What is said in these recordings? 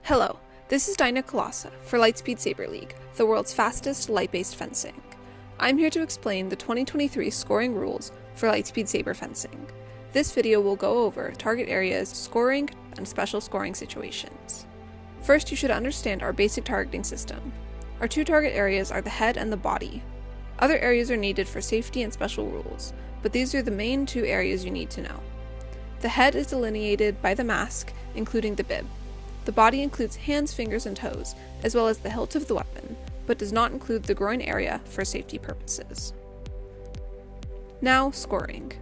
Hello, this is Dinah Colassa for Lightspeed Saber League, the world's fastest light-based fencing. I'm here to explain the 2023 scoring rules for Lightspeed Saber fencing. This video will go over target areas, scoring, and special scoring situations. First, you should understand our basic targeting system. Our two target areas are the head and the body. Other areas are needed for safety and special rules, but these are the main two areas you need to know. The head is delineated by the mask, including the bib. The body includes hands, fingers, and toes, as well as the hilt of the weapon, but does not include the groin area for safety purposes. Now, scoring.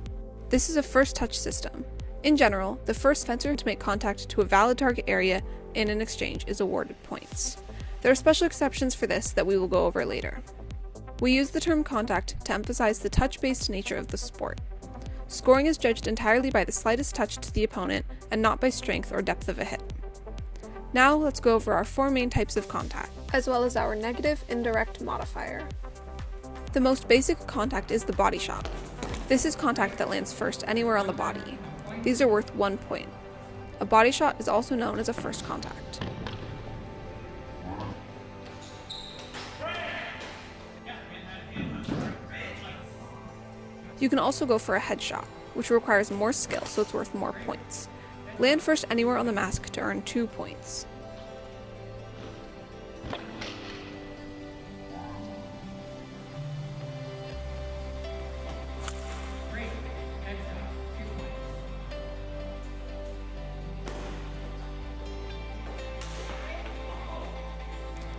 This is a first touch system. In general, the first fencer to make contact to a valid target area in an exchange is awarded points. There are special exceptions for this that we will go over later. We use the term contact to emphasize the touch-based nature of the sport. Scoring is judged entirely by the slightest touch to the opponent and not by strength or depth of a hit. Now let's go over our four main types of contact, as well as our negative indirect modifier. The most basic contact is the body shot. This is contact that lands first anywhere on the body. These are worth 1 point. A body shot is also known as a first contact. You can also go for a headshot, which requires more skill, so it's worth more points. Land first anywhere on the mask to earn 2 points.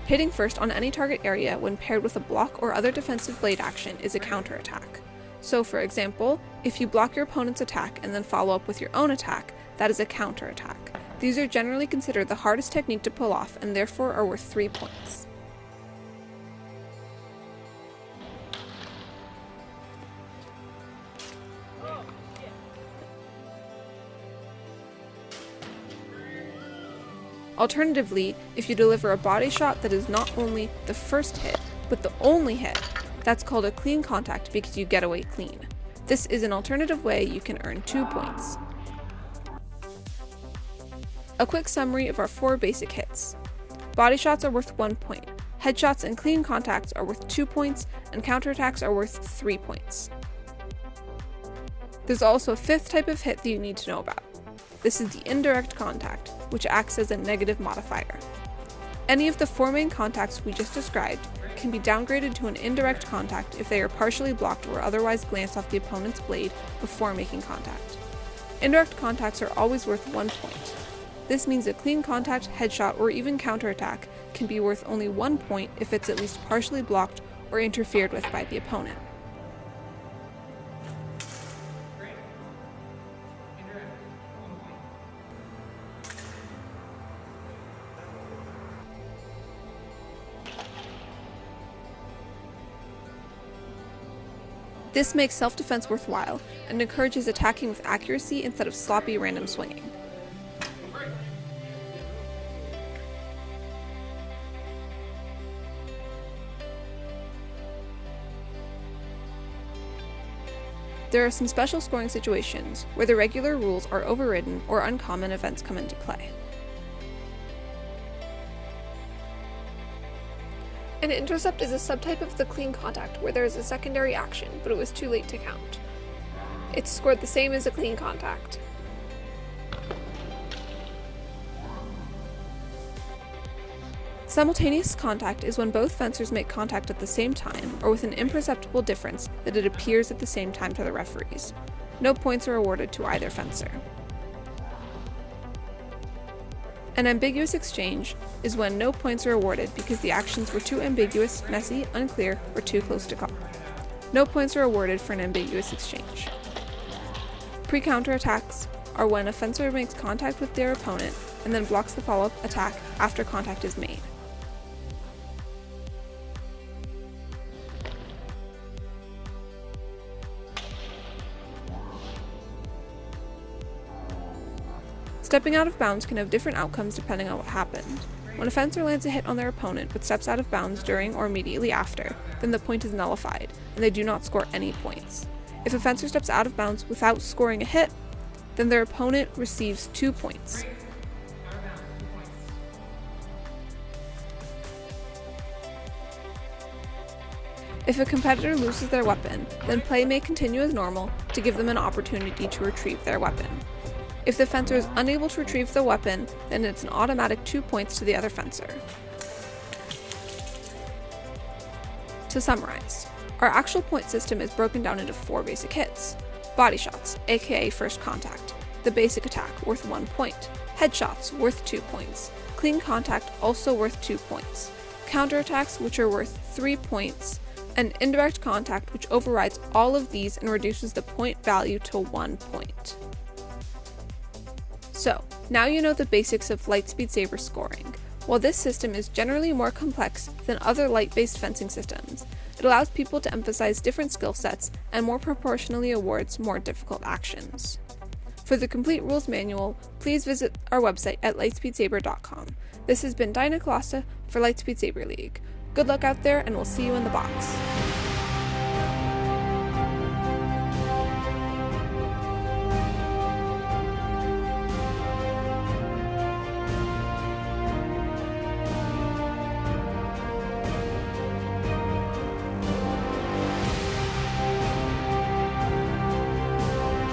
Hitting first on any target area when paired with a block or other defensive blade action is a counterattack. So for example, if you block your opponent's attack and then follow up with your own attack, that is a counterattack. These are generally considered the hardest technique to pull off and therefore are worth 3 points. Alternatively, if you deliver a body shot that is not only the first hit, but the only hit, that's called a clean contact because you get away clean. This is an alternative way you can earn 2 points. A quick summary of our 4 basic hits. Body shots are worth 1 point, headshots and clean contacts are worth 2 points, and counterattacks are worth 3 points. There's also a 5th type of hit that you need to know about. This is the indirect contact, which acts as a negative modifier. Any of the 4 main contacts we just described can be downgraded to an indirect contact if they are partially blocked or otherwise glance off the opponent's blade before making contact. Indirect contacts are always worth 1 point. This means a clean contact, headshot, or even counterattack can be worth only 1 point if it's at least partially blocked or interfered with by the opponent. This makes self-defense worthwhile and encourages attacking with accuracy instead of sloppy random swinging. There are some special scoring situations where the regular rules are overridden or uncommon events come into play. An intercept is a subtype of the clean contact where there is a secondary action, but it was too late to count. It's scored the same as a clean contact. Simultaneous contact is when both fencers make contact at the same time or with an imperceptible difference that it appears at the same time to the referees. No points are awarded to either fencer. An ambiguous exchange is when no points are awarded because the actions were too ambiguous, messy, unclear, or too close to call. No points are awarded for an ambiguous exchange. Pre-counterattacks are when a fencer makes contact with their opponent and then blocks the follow-up attack after contact is made. Stepping out of bounds can have different outcomes depending on what happened. When a fencer lands a hit on their opponent but steps out of bounds during or immediately after, then the point is nullified, and they do not score any points. If a fencer steps out of bounds without scoring a hit, then their opponent receives 2 points. If a competitor loses their weapon, then play may continue as normal to give them an opportunity to retrieve their weapon. If the fencer is unable to retrieve the weapon, then it's an automatic 2 points to the other fencer. To summarize, our actual point system is broken down into 4 basic hits. Body shots, aka first contact, the basic attack worth 1 point, headshots worth 2 points, clean contact also worth 2 points, counterattacks which are worth 3 points, and indirect contact which overrides all of these and reduces the point value to 1 point. So, now you know the basics of Lightspeed Saber scoring. While this system is generally more complex than other light-based fencing systems, it allows people to emphasize different skill sets and more proportionally awards more difficult actions. For the complete rules manual, please visit our website at lightspeedsaber.com. This has been Dinah Colassa for Lightspeed Saber League. Good luck out there, and we'll see you in the box.